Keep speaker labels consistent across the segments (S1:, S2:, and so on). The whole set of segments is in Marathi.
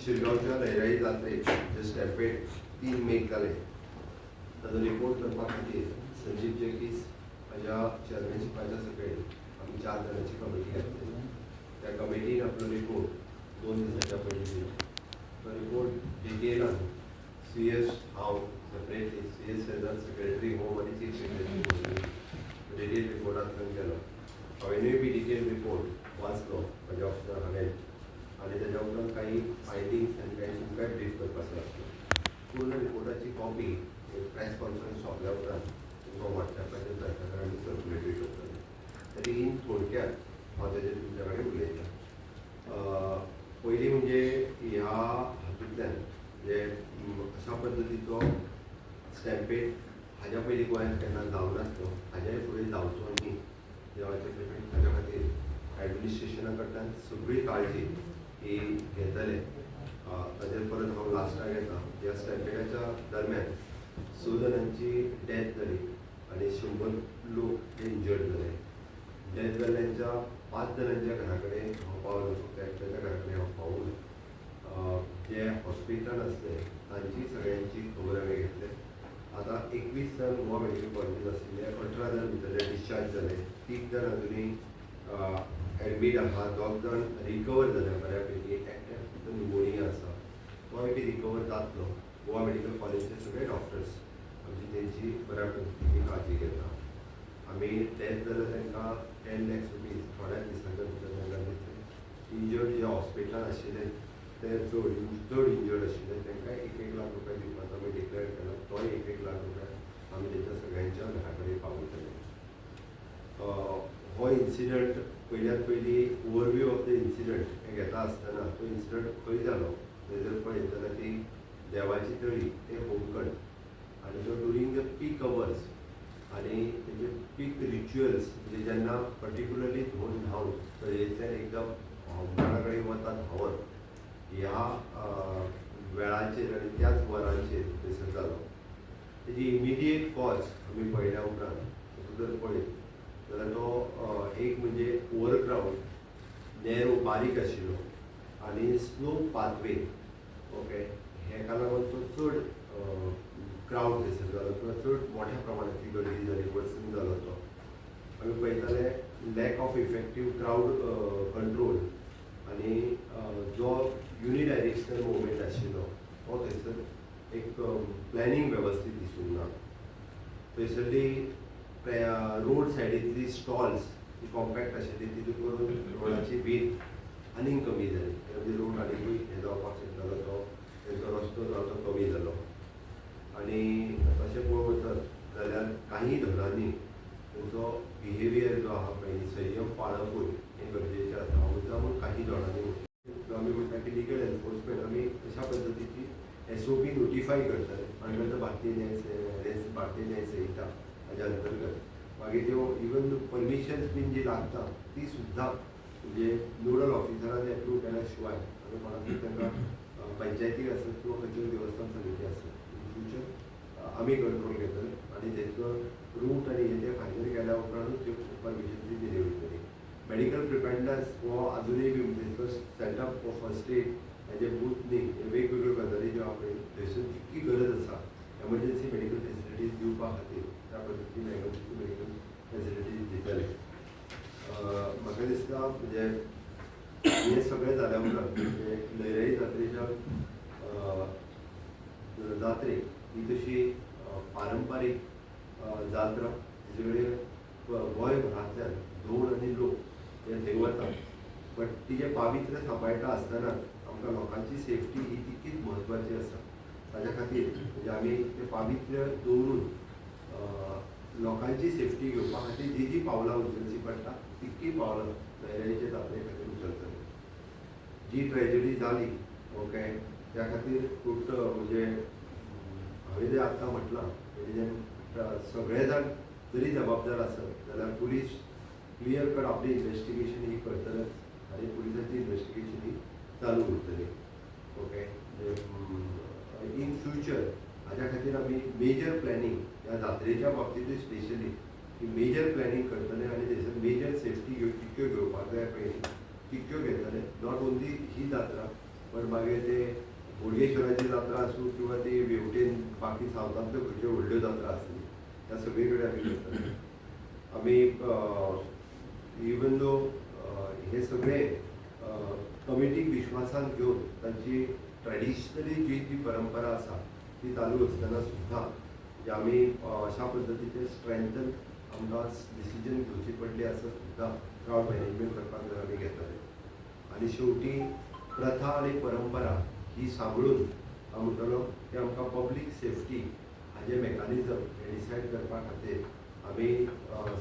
S1: शिरगांवच्या लयराई जात्रेक जे स्टॅम्पेड 3 मेक जाले ताजो रिपोर्ट करपा खातीर संजीव जॅकीस हाज्या चेअरमॅनशिपाच्या सकयल आमी 4 जाणांची कमिटी घातली. त्या कमिटीन आपलो रिपोर्ट 2 दिसांच्या पयलीं दिलो. तो रिपोर्ट डिटेलान CS हांव separately CS general secretary home आनी चीफ सेक्रेटरी डिटेल रिपोर्टांतल्यान केलो. हांवेनूय बी डिटेल रिपोर्ट वाचलो म्हज्या ऑफिसार हांवें आनी तेज्या उपरांत काही फायलिंग्स आनी काही तुमकांय ब्रीफ करपाचो आसलो. पूर्ण रिपोर्टाची कॉपी प्रेस कॉन्फरन्स सोंपल्या उपरांत तुमकां वॉट्सॅपाचेर धाडटले आनी सर्क्युलेटूय करतले. तरी इन थोडक्यात हांव तेजेर तुमच्या कडेन उलयतां. पयलीं म्हणजे ह्या हातूंतल्यान जे अशा पद्दतीचो स्टॅम्पेड हाज्या पयलीं गोंयांत केन्ना जावं नासलो, हाज्याय फुडें जावचो न्ही हाज्या खातीर एडमिनिस्ट्रेशना कडल्यान सगळी काळजी ही घेतले. ताजेर परत हांव लास्टाक येता. ह्या स्टॅम्पेडाच्या दरम्यान 6 जाणांची डेथ जाली आनी 100 लोक इंजर्ड जाले. डेथ जाल्ल्यांच्या 5 जाणांच्या घरा कडेन हांव पावलो, फक्त एकट्याच्या घरा कडेन हांव पावूं ना. जे हॉस्पिटलान आसले तांची सगळ्यांची खबर हांवें घेतले. आतां 21 जाण गोवा मेडिकल कॉलेजीस आशिल्ले, 18 जाण भितरले डिस्चार्ज जाले, 3 जाण अजुनूय एडमीट आहा, 2 जाण रिकवर जाल्या बऱ्या पैकी, एकट्याक फक्त न्युमोनिया आसा. तो बी रिकवर जातलो. गोवा मेडिकल कॉलेजचे सगळे डॉक्टर्स आमची तेंची बऱ्या पद्दतीन काळजी घेता. आमी डेथ जाल्यार तांकां 10 lakhs रुपीज थोड्याच दिसांच्या भितर तांकां दितले. इंजर्ड जे हॉस्पिटलान आशिल्ले ते चड इंजर्ड आशिल्ले तांकां 1-1 लाख रुपया दिवपाचो आमी डिक्लेअर केला. तोय 1-1 लाख रुपया आमी तेंच्या सगळ्यांच्या घरा कडेन पावयतले. हो इन्सिडंट पयल्यात पयली ओवरव्यू ऑफ द इन्सिडंट हें घेता आसतना तो इन्सिडंट खंय जालो थंय पळयत जाल्यार ती देवाची तळी ते होमखंड आनी तो ड्युरींग द पीक अवर्स आनी तेजे पीक रिच्युअल्स म्हणजे जेन्ना पर्टिक्युलरली धुवन न्हांवन तळयेंतल्यान एकदम होमखंडा कडेन वता धांवत ह्या वेळाचेर आनी त्याच वरांचेर थंयसर जालो. तेजी इमिडिएट कॉज आमी पळयल्या उपरांत तसो जर पळयत जाल्यार तो एक म्हणजे ओवरक्रावड नॅरो बारीक आशिल्लो आनी स्लो पाथवे. ओके, हेका लागून तो चड क्रावड थंयसर जालो किंवा चड मोठ्या प्रमाणांतली गर्दी जाली, वर्सन जालो तो. आमी पळयताले lack of effective crowd control आनी जो युनिडायरेक्शनल मुवमेंट आशिल्लो तो थंयसर एक प्लॅनिंग वेवस्थीत दिसूंक ना. थंयसरली रोड सायडींतली स्टॉल्स ती कॉम्पॅक्ट आशिल्ली, तितून करून रोडाची वीथ आनीक कमी जाली. म्हणजे रोड आनीकूय हे जावपाक शकतालो, तो तेंचो रस्तो जो तो कमी जालो. आनी तशें पळोवंक वचत जाल्यार काही धरांनी तेंचो बिहेवियर जो आहा पळय संयम पाळपूय हें गरजेचें आसा. हांव मुद्दामून काही धोरणांनी आमी म्हणटा की लिगल एनफोर्समेंट आमी अशा पद्दतीची SOP नोटिफाय करतले अंडर द भारतीय न्याय संहिता हाज्या अंतर्गत. मागीर त्यो इवन परमिशन्स बीन जी लागता ती सुद्दां म्हणजे नोडल ऑफिसरान एप्रूव केल्या शिवाय आमी कोणाकूय तांकां पंचायतीक आसत किंवा खंयच्यो देवस्थान समिती आसत इन फ्युचर आमी कंट्रोल घेतले आनी तेचो रूट आनी हे ते फायनल केल्या उपरांतूच त्यो परमिशन दिली वयतली. मेडिकल प्रिपेर्डनेस हो अजुनूय बी तेचो सेटअप ऑफ फर्स्ट एड हेजे बूथ न्ही, हे वेगवेगळ्यो गजाली ज्यो आपण थंयसर जितकी गरज आसा एमर्जन्सी मेडिकल फेसिलिटीज दिवपा खातीर त्या पद्दतीन एमर्जन्सी मेडिकल फेसिलिटीज दितले. म्हाका दिसता म्हणजे हे सगळें जाल्या उपरांत म्हणजे लयराई जात्रेच्या जात्रेक ही तशी पारंपारीक जात्रा तेजे कडेन गोंयभरांतल्यान धोड आनी लोक हे थंय वता. बट तिजे पावित्र्य सांबाळटा आसतना आमकां लोकांची सेफ्टी ही तितकीच म्हत्वाची आसा. ताज्या खातीर म्हणजे आमी तें पावित्र्य दवरून लोकांची सेफ्टी घेवपा खातीर जी जी पावलां उचलची पडटा तितकी पावलां लयराईचे जात्रे खातीर उचलतले. जी ट्रेजडी जाली ओके त्या खातीर खूब म्हणजे हांवें जें आत्तां म्हटलां म्हणजे सगळे जाण जरी जबाबदार आसत जाल्यार पुलीस क्लियर कट आपली इन्वेस्टिगेशन ही करतलेच आनी पुलिसांची इन्वेस्टिगेशन ही चालू उरतली. ओके, इन फ्युचर हाज्या खातीर आमी मेजर प्लॅनिंग ह्या जात्रेच्या बाबतींतूय स्पेशली की मेजर प्लॅनिंग करतले आनी थंयसर मेजर सेफ्टी कितक्यो घेवपाक जाय पळय तितक्यो घेतले. नॉट ओन्ली ही जात्रा पण मागीर ते बोडगेश्वराची जात्रा आसूं किंवा ती वेवटेन बाकी सावथांतल्यो खंयच्यो व्हडल्यो जात्रा आसली त्या सगळे कडेन आमी करतले. आमी इवन दो हे सगळे कमिटीक विश्वासान घेवन तांची ट्रेडिशनली जी परंपरा आसा ती चालू आसतना सुद्दां म्हणजे आमी अशा पद्दतीचे स्ट्रेंथन आमकां डिसिजन घेवची पडली आसा सुद्दां क्रावड मॅनेजमेंट करपाक जर आमी घेतले. आनी शेवटी प्रथा आनी परंपरा ही सांबाळून हांव म्हणटलो की आमकां पब्लीक सेफ्टी हाजे मेकानिजम हे डिसायड करपा खातीर आमी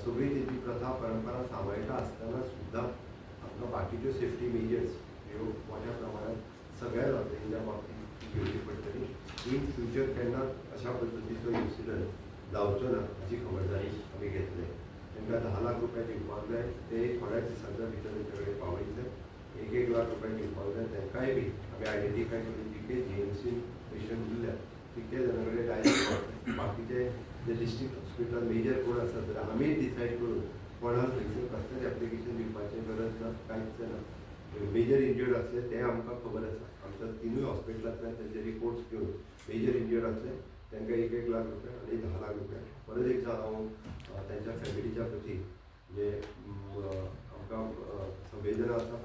S1: सगळी तेजी प्रथा परंपरा सांबाळटा आसतना सुद्दां आमकां बाकीच्यो सेफ्टी मेजर्स ह्यो मोठ्या प्रमाणांत सगळ्या जात्रेच्या बाबतींत घेवची पडटली. इन फ्युचर केन्ना अशा पद्दतीचो इन्सिडंट जावचो ना हाची खबरदारी आमी घेतले. तांकां 10 लाख रुपया दिवपाक जाय ते थोड्या दिसांच्या भितर तेंचे कडेन पावयतले. 1 लाख रुपया दिवपाक जाय तांकांय बी आमी आयडेंटिफाय करून जितके जीएमसीन पेशंट उरल्या तितके जाणां कडेन डायरेक्ट बाकीचे जे डिस्ट्रिक्ट हॉस्पिटल मेजर कोण आसा जाल्यार आमीच डिसायड करून कोणाक थंयसर कसलेंच एप्लिकेशन दिवपाची गरज ना, कांयच ना. मेजर इंजर्ड असले ते आमकां खबर आसा. आमच्या 3 हॉस्पिटलांतल्यान तेंचे रिपोर्ट्स घेवन मेजर इंजर्ड असले तांकां 1 लाख रुपया आनी 10 लाख रुपया. परत एक हांव तांच्या फॅमिलीच्या प्रती म्हणजे आमकां संवेदना आसा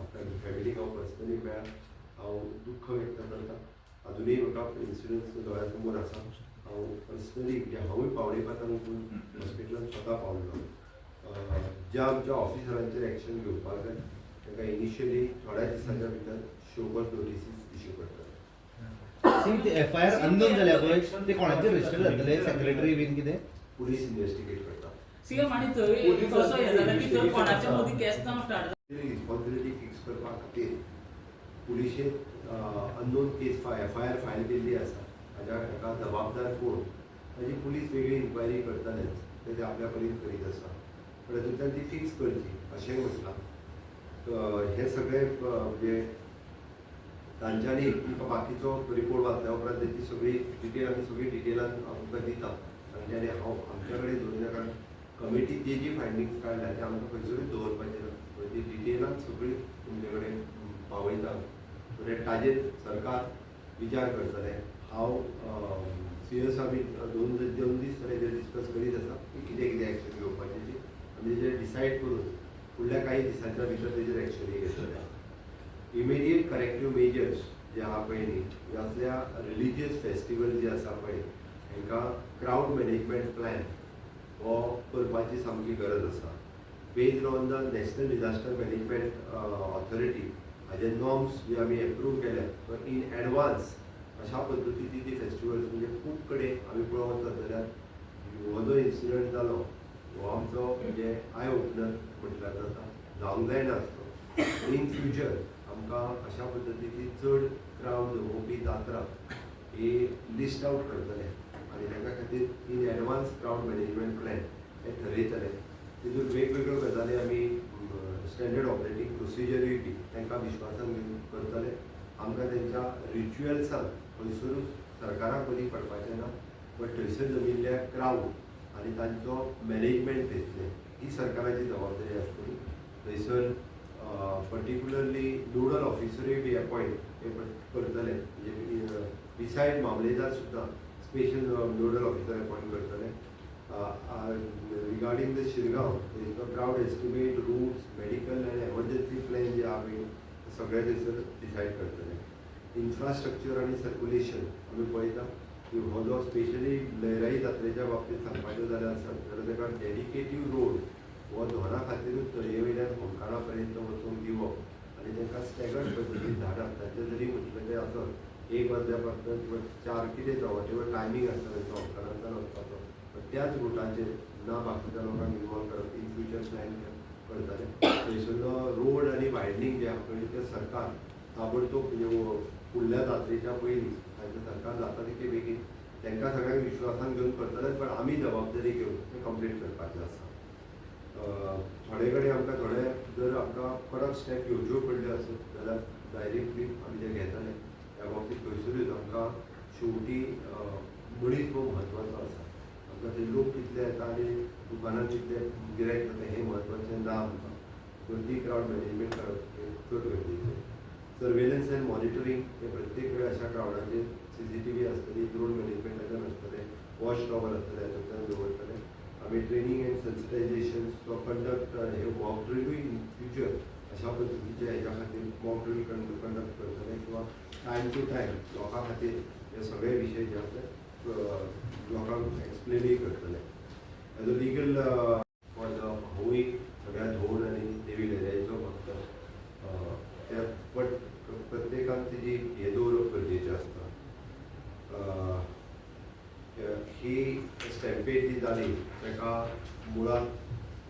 S1: फॅमिलीक हांव पर्सनली मेळ्ळा हांव दुख्ख व्यक्त करता. अजुनूय म्हाका इन्सिडंट्स दोळ्या समोर आसा. हांव पर्सनली म्हणजे हांवूय पावणेपातान वचून हॉस्पिटलांत स्वता पावलो. ज्या आमच्या ऑफिसरांचेर एक्शन घेवपाक जाय तांकां इनिशियली थोड्या दिसांच्या भितर शोकॉज नोटिसीस दिवची पडटले.
S2: ते एफआयआर अननोन जाल्या पळय ते कोणाचेर रजिस्टर जातले सेक्रेटरी बीन कितें
S1: पुलीस इन्व्हेस्टिगेट करता.
S3: सीएम आणि थंय कसो हे जाला की थंय कोणाच्या मदीं केस जावन स्टार्ट जाला.
S1: रिस्पॉन्सिबिलिटी फिक्स करपा खातीर पुलिशेन अननोन केस एफआयआर फायल केल्ली आसा. हाका जबाबदार कोण ताजी पुलीस वेगळी इन्क्वायरी करतलेच ते आपल्या परीन करीत आसा. पण हातूंतल्यान ती फिक्स करची अशें म्हटलां. हे सगळे म्हणजे तांच्यांनी तुमकां बाकीचो रिपोर्ट वाचल्या उपरांत तेची सगळी डिटेल आमी सगळी डिटेलान आमकां दिता. तांच्यांनी हांव आमच्या कडेन दवरिना कारण कमिटी जी फायंडिंग्स काडल्या ते आमकां खंयसरूच दवरपाचें ना. ती डिटेलान सगळी तुमचे कडेन पावयता. म्हणजे ताजेर सरकार विचार करतले. हांव सीएस आमी दोन दीस तेजेर डिस्कस करीत आसा की कितें कितें एक्शन घेवपाची ती आनी तेजेर डिसायड करून फुडल्या काही दिसांच्या भितर तेजेर एक्शनूय घेतले. इमिडिएट करेक्टीव मेजर्स जे आहा पळय न्ही जे असल्या रिलिजियस फेस्टिवल जे आसा पळय हांकां क्रावड मॅनेजमेंट प्लॅन हो करपाची सामकी गरज आसा. Based on the national disaster management authority हाजे नॉर्म्स जे आमी एप्रूव केल्या तो इन एडवान्स अशा पद्दतीची ती फेस्टिवल्स म्हणजे खूब कडेन आमी पळोवंक वचत जाल्यार हो जो इन्सिडंट जालो हो आमचो म्हणजे आय ओपनर म्हटल्यार जाता. जावंक जायनासलो. इन फ्युचर आमकां अशा पद्दतीची चड क्रावड जमोवपी जात्रा ही लिस्ट आउट करतले आनी ताका खातीर in advance crowd management plan हे ठरयतले. तितून वेगवेगळ्यो गजाली आमी स्टँडर्ड ऑपरेटींग प्रोसिजरूय बी तांकां विश्वासान घेवन करतले. आमकां तेंच्या रिच्युअल्सान खंयसरूच सरकाराक बरी पडपाचें ना. बट थंयसर जमिल्ल्या क्रावड आनी तांचो मॅनेजमेंट घेतले ही सरकाराची जबाबदारी आसतली. थंयसर पर्टिक्युलरली नोडल ऑफिसरूय बी अपॉयंट हे करतले. म्हणजे बिसायड मामलेदार सुद्दां स्पेशल नोडल ऑफिसर अपॉयंट करतले. Regarding the Shirgao crowd estimate routes medical आनी एमर्जन्सी प्लॅन जे आहा पळय सगळे थंयसर डिसायड करतले. इन्फ्रास्ट्रक्चर आनी सर्क्युलेशन आमी पळयता की हो जो स्पेशली लयराई जात्रेच्या बाबतींत सांगपाचें जाल्यार आसत जाल्यार ताका डेडिकेटीव रोड हो धोना खातीरूच तळये वयल्यान होमकारा पर्यंत वचूंक दिवप आनी तांकां स्टॅगर्ड पद्दतीन धाडप. ताचें जरी म्हटलें तें आसत 1 वरल्या पासून किंवा 4 कितें जावं वॉटेवर टायमींग आसता तांचो होमकारांतल्यान वचपाचो पण त्याच रुटाचेर ना बाकीच्या लोकांक इनवॉल्व करप इन फ्युचर प्लॅन करतले. थंयसरलो रोड आनी वायडनींग जे आहा पळय तें सरकार ताबडतोब म्हणजे फुडल्या जात्रेच्या पयलीं तांचें सरकार जाता तितके बेगीन तांकां सगळ्यांक विश्वासान घेवन करतले. पण आमी जबाबदारी घेवन तें कंप्लीट करपाचें आसा. थोडे कडेन आमकां थोडे जर आमकां कडक स्टेप घेवच्यो पडल्यो आसत जाल्यार डायरेक्टली आमी ते घेतले. ह्या बाबतींत खंयसरूच आमकां शेवटी मनीस खूब म्हत्वाचो आसा. आमकां ते लोक कितले येता आनी दुकानान कितले गिरायक जाता हें म्हत्वाचें ना. आमकां गर्दी क्रावड मॅनेजमेंट करप हें चड गरजेचें. सर्वेलन्स अँड मॉनिटरींग हे प्रत्येक वेळ अशा क्राउडाचेर CCTV आसतली, ड्रोन मॅनेजमेंटाच्यान आसतले, वॉच टॉवर आसतले, हातूंतल्यान दवरतले. आमी ट्रेनींग एंड सेन्सिटायझेशन तो कंडक्ट हे मॉक ड्रिलूय इन फ्युचर अशा पद्दतीचे हेच्या खातीर मॉक ड्रिल कंडक्ट करतले किंवा टायम टू टायम लोकां खातीर हे सगळे विशय जे आसा लोकांक एक्सप्लेनूय करतले. As a legal for the हांवूय सगळ्या धोंड आनी देवी लहराईचो भक्त त्या बट प्रत्येकान तेजी हे दवरप गरजेचें आसता. ही स्टॅम्पेड जी जाली ताका मुळात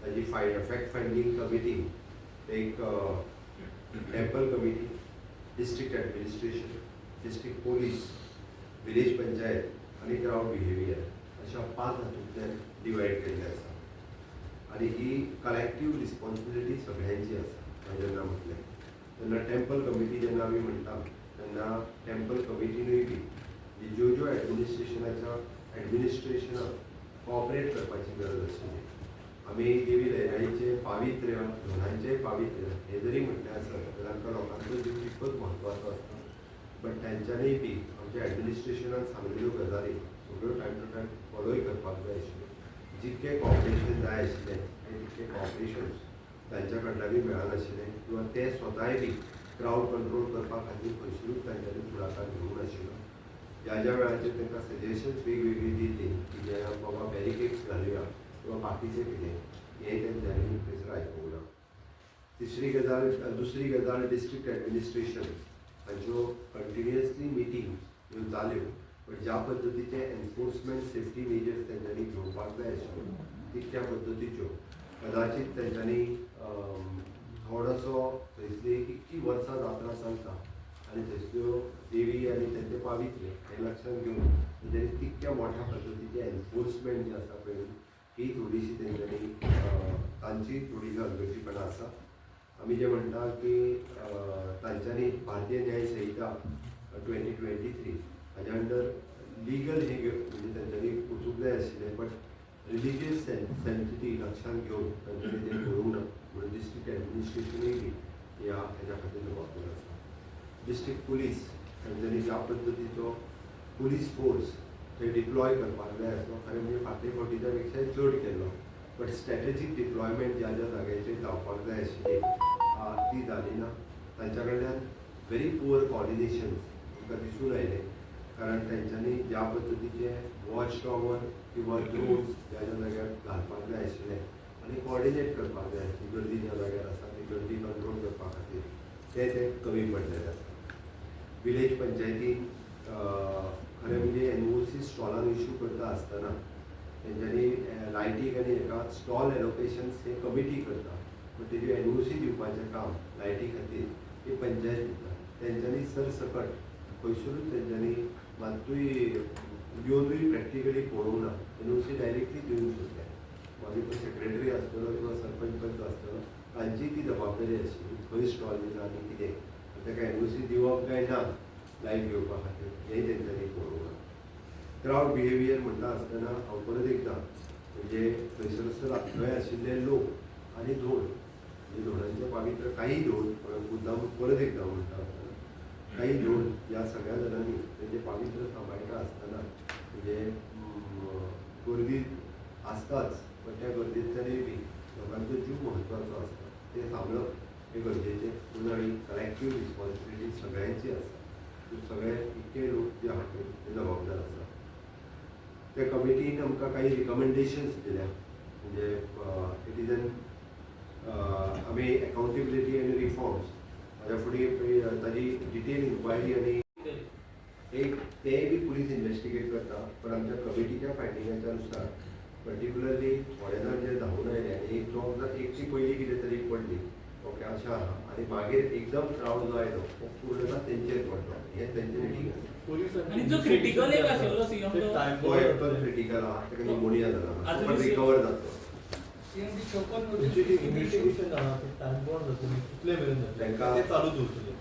S1: ताजी फॅक्ट फायंडींग कमिटी एक temple committee, district administration, district police, village panchayat आनी क्राउड बिहेवियर अशा 5 हातूंतल्यान डिवायड केल्ले आसा. आनी ही कलेक्टीव रिस्पॉन्सिबिलिटी सगळ्यांची आसा. हांवें जेन्ना म्हटलें तेन्ना टेंपल कमिटी जेन्ना आमी म्हणटा तेन्ना टेंपल कमिटीनूय बी ज्यो एडमिनिस्ट्रेशनाक कॉपरेट करपाची गरज आशिल्ली. आमी देवी लहराईचें पावित्र्य, धोंडांचेंय पावित्र्य हें जरी म्हटलें आसत जाल्यार आमकां लोकांचो जीव तितकोच म्हत्वाचो आसता. बट तांच्यांनीय बी आमच्या एडमिनिस्ट्रेशनान सांगलेल्यो गजाली सगळ्यो टायम टू टायम फॉलोय करपाक जाय आशिल्ल्यो. जितकें कॉपरेशन जाय आशिल्लें तितकें कॉपरेशन तांच्या कडल्यानूय मेळनाशिल्लें किंवा ते स्वताय बी क्राउड कंट्रोल करपा खातीर खंयसरूच तांच्यांनी फुडाकार घेवंक नाशिल्लो. ज्या ज्या वेळाचेर तांकां सजेशन्स वेगवेगळी दिल्ली की जे बाबा बॅरिकेड्स घालुया किंवा बाकीचें कितें हें तेंच्यांनी थंयसर आयकूंक ना. दुसरी गजाल डिस्ट्रिक्ट एडमिनिस्ट्रेशन हांच्यो कंटिन्युअसली मिटींग ह्यो जाल्यो. बट ज्या पद्दतीचे एनफोर्समेंट सेफ्टी मेजर्स तेंच्यांनी घेवपाक जाय आशिल्ल्यो तितक्या पद्दतीच्यो कदाचित तेंच्यांनी थोडोसो थंयसली इतकी वर्सां जात्रा चलता आनी थंयसल्यो देवी आनी तेंचें पावित्र्य हें लक्षांत घेवन तेंच्यांनी तितक्या मोठ्या पद्दतीचें एनफोर्समेंट जें आसा पळय ही थोडीशी तेंच्यांनी तांची थोडी हलगर्जीपणां आसा. आमी जें म्हणटा की तांच्यांनी भारतीय न्याय संहिता 2023 हाज्या अंडर लिगल हे म्हणजे तेंच्यांनी वचूंक जाय आशिल्लें. बट रिलिजियस सेन्सिटी लक्षांत घेवन तांच्यांनी तें करूंक ना म्हणून डिस्ट्रिक्ट एडमिनिस्ट्रेशनूय बी ह्या हेच्या खातीर जबाबदार आसा. डिस्ट्रिक्ट पुलीस तांच्यांनी ज्या पद्दतीचो पुलीस फोर्स थंय डिप्लॉय करपाक जाय आसलो खरें म्हणजे फाटले फावटीच्या पेक्षाय चड केल्लो. बट स्ट्रॅटेजीक डिप्लॉयमेंट ज्या ज्या जाग्याचेर जावपाक जाय आशिल्ली ती जाली ना. तांच्या कडल्यान व्हेरी पुअर कॉर्डिनेशन आमकां दिसून आयलें. कारण तांच्यांनी ज्या पद्दतीचे वॉच टॉवर किंवा ड्रोन्स ज्या ज्या जाग्यार घालपाक जाय आशिल्ले आनी कॉर्डिनेट करपाक जाय आशिल्ली गर्दी ज्या जाग्यार आसा ती गर्दी कंट्रोल करपा खातीर ते कमी पडलेले आसा. विलेज पंचायतीन खरें म्हणजे NOC स्टॉलान इश्यू करता आसतना तेंच्यांनी लायटीक आनी हेका स्टॉल एलोकेशन्स हे कमिटी करता. बट तेजी NOC दिवपाचें काम लायटी खातीर ही पंचायत दिता. तेंच्यांनी सरसकट खंयसरूच तेंच्यांनी मात्तूय येवनूय प्रॅक्टिकली पळोवंक ना. NOC डायरेक्टली दिवंक सोदले. मागीर तो सेक्रेटरी आसतलो किंवा सरपंच आसतलो तांची ती जबाबदारी आशिल्ली खंय स्टॉल दिता आनी कितें ताका NOC दिवप काय ना लायट घेवपा खातीर हेंय तेंच्यांनी पळोवंक ना. क्राउड बिहेवियर म्हणटा आसतना हांव परत एकदां म्हणजे थंयसर थंय आशिल्ले लोक आनी धोंड म्हणजे धोंडांचें पावित्र्य काही धोंड मुद्दाम परत एकदां म्हणटा आसतना काही धोंड ह्या सगळ्या जाणांनी तेंचें पावित्र्य सांबाळटा आसतना म्हणजे गर्दी आसताच पण त्या गर्देंतल्यानूय बी लोकांचो जीव म्हत्वाचो आसता तें सांबाळप हें गरजेचें. पूण कलेक्टीव रिस्पॉन्सिबिलिटी सगळ्यांची आसा. सगळे इतके लोक जे आहात ते जबाबदार आसा. त्या कमिटीन आमकां काही रिकमेंडेशन्स दिल्या म्हणजे इट इज एन आमी एकाउंटेबिलिटी आनी रिफॉर्म्स हाज्या फुडें ताजी डिटेल इन्क्वायरी आनी तेय बी पुलीस इन्वेस्टिगेट करता. पण आमच्या कमिटीच्या फायंडिंगाच्या नुसार पर्टिक्युलरली थोडे जाण जे धांवून आयले आनी एक ती पयली कितें तरी पडली ओके अशें आहा आनी मागीर एकदम क्राउड जो आयलो तो पूर्णता तेंचेर पडलो हें तेंचेर ठीक आसा.
S3: आणि जो क्रिटिकल एक आशिल्लो सीएम
S1: तो क्रिटिकल आहा ताका निमोनिया जाला पण रिकवर जातलो.
S4: इन्व्हेस्टिगेशन कितले मेरेन
S1: तांकां
S4: ते चालू दवरतले.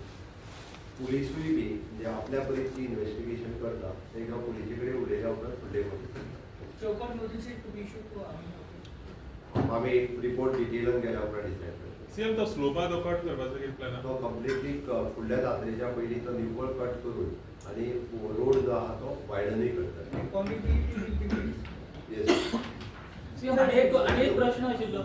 S1: पुलिसूय बी जे आपल्या परीची इन्वेस्टिगेशन करता तांकां पुलिसे कडेन उलयल्या उपरांत फुडले
S3: चौकट notice to be issued to
S1: आमी रिपोर्ट डिटेलान गेल्या उपरांत डिसायड करता.
S5: सीएम तो स्लोपा तो कट करपाचो कितें प्लॅन आहा?
S1: तो कम्प्लिटली फुडल्या जात्रेच्या पयलीं तो निव्वळ कट करून आनी रोड जो आहा तो वायडनूय करता. येस.
S3: आणि एक प्रश्न आशिल्लो